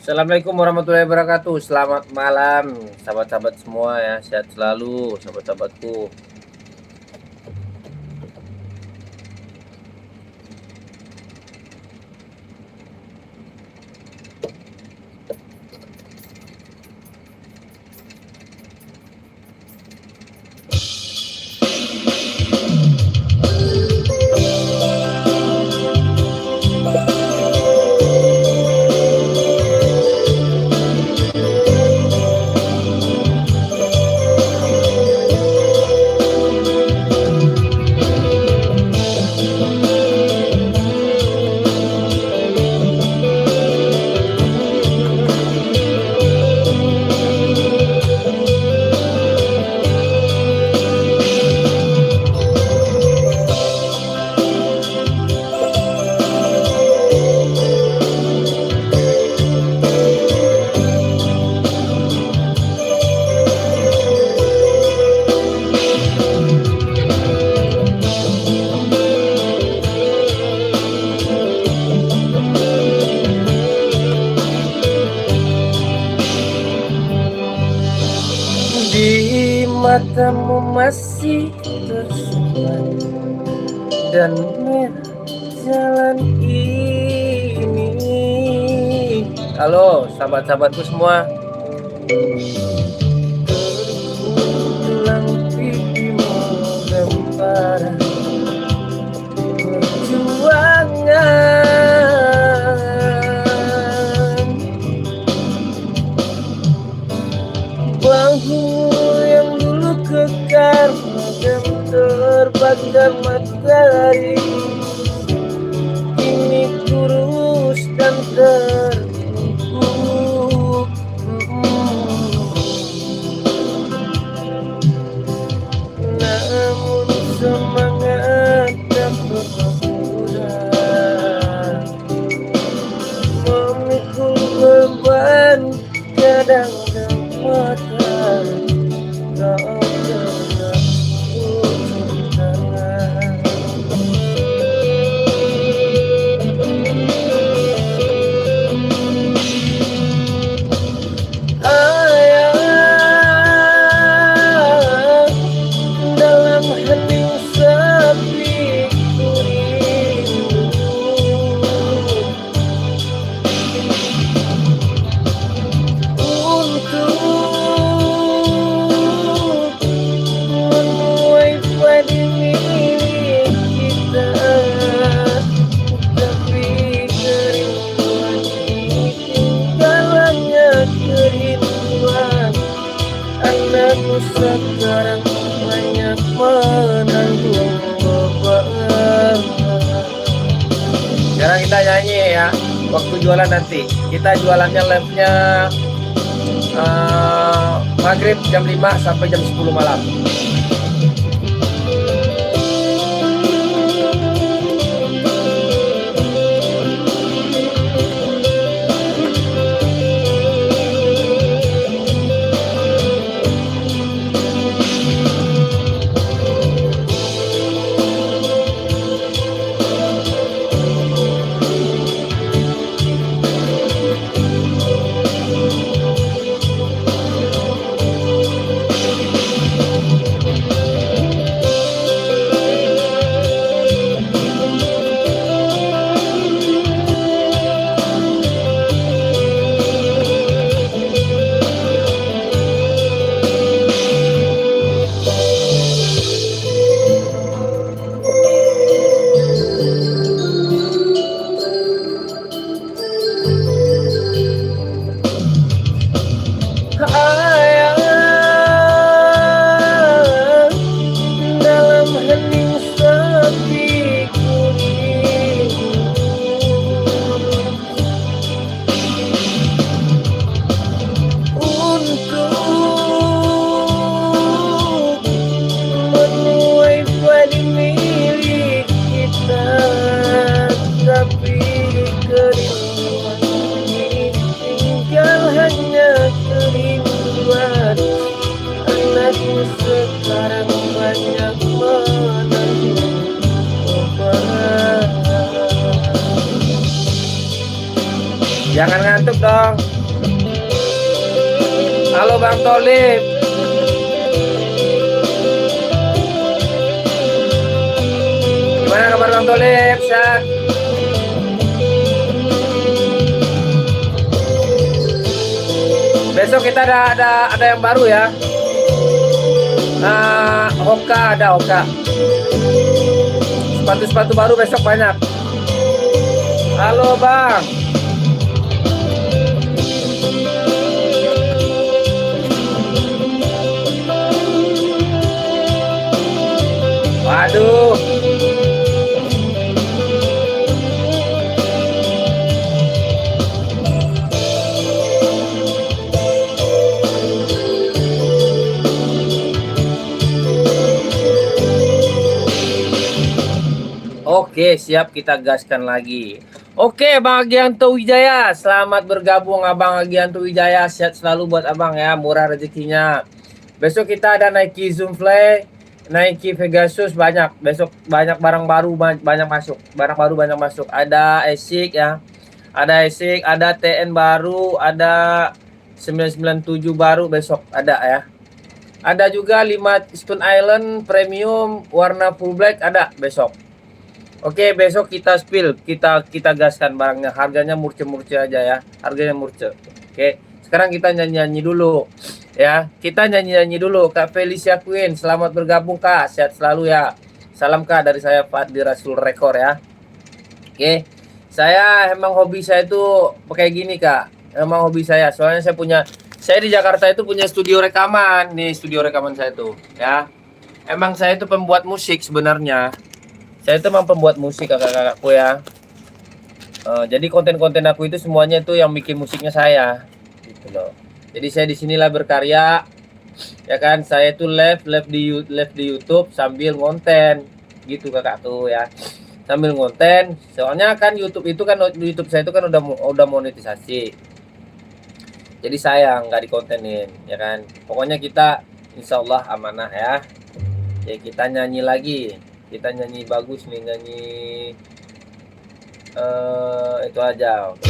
Assalamualaikum warahmatullahi wabarakatuh. Selamat malam, sahabat-sahabat semua ya. Sehat selalu, sahabat-sahabatku. Di matamu masih tersimpan dan merah jalan ini. Halo sahabat-sahabatku semua. Terulang pipimu gempar perjuangan, bahu yang dulu kekar dan terbakar matahari kini kurus dan tertumpuk. Namun semangat tak berubah, memikul beban kadang mata tak pernah ujung tangan. Ayah, dalam hening sepi ku rindu untuk menuai padi milik kita, tapi kerinduan itu dalamnya kerinduan anakku sekarang banyak menanggung beban. Sekarang kita nyanyi ya, waktu jualan nanti. Kita jualannya live-nya maghrib jam 5 sampai jam 10 malam. Bang Tolib. Gimana kabar Bang Tolib? Sehat? Besok kita ada yang baru ya. Hoka ada Hoka. Sepatu-sepatu baru besok banyak. Halo Bang. Waduh. Oke, siap, kita gaskan lagi. Oke, Bang Agianto Wijaya, selamat bergabung Abang Agianto Wijaya. Sehat selalu buat Abang ya, murah rezekinya. Besok kita ada Nike Zoom Fly, Nike Pegasus banyak. Besok banyak barang baru banyak masuk. Barang baru banyak masuk. Ada ASIC ya. Ada ASIC, ada TN baru, ada 997 baru besok ada ya. Ada juga 5 Stone Island premium warna full black ada besok. Oke, besok kita spill, kita gaskan barangnya. Harganya murce-murce aja ya. Harganya murce. Oke, sekarang kita nyanyi-nyanyi dulu. Ya, kita nyanyi-nyanyi dulu. Kak Felicia Queen, selamat bergabung Kak. Sehat selalu ya. Salam Kak dari saya Fadli Rasul Rekor ya. Oke. Saya emang hobi saya itu pakai gini Kak. Emang hobi saya. Soalnya saya di Jakarta itu punya studio rekaman. Nih studio rekaman saya tuh, ya. Emang saya itu pembuat musik sebenarnya. Saya itu memang pembuat musik kakak-kakakku ya. Jadi konten-konten aku itu semuanya itu yang bikin musiknya saya, gitu loh. Jadi saya di sinilah berkarya, ya kan. Saya itu live di YouTube sambil ngonten, gitu kakakku ya. Sambil ngonten. Soalnya kan YouTube saya itu kan udah monetisasi. Jadi sayang nggak dikontenin, ya kan. Pokoknya kita insya Allah amanah ya. Ya kita nyanyi lagi. Kita nyanyi bagus nih, nyanyi itu aja. Oke.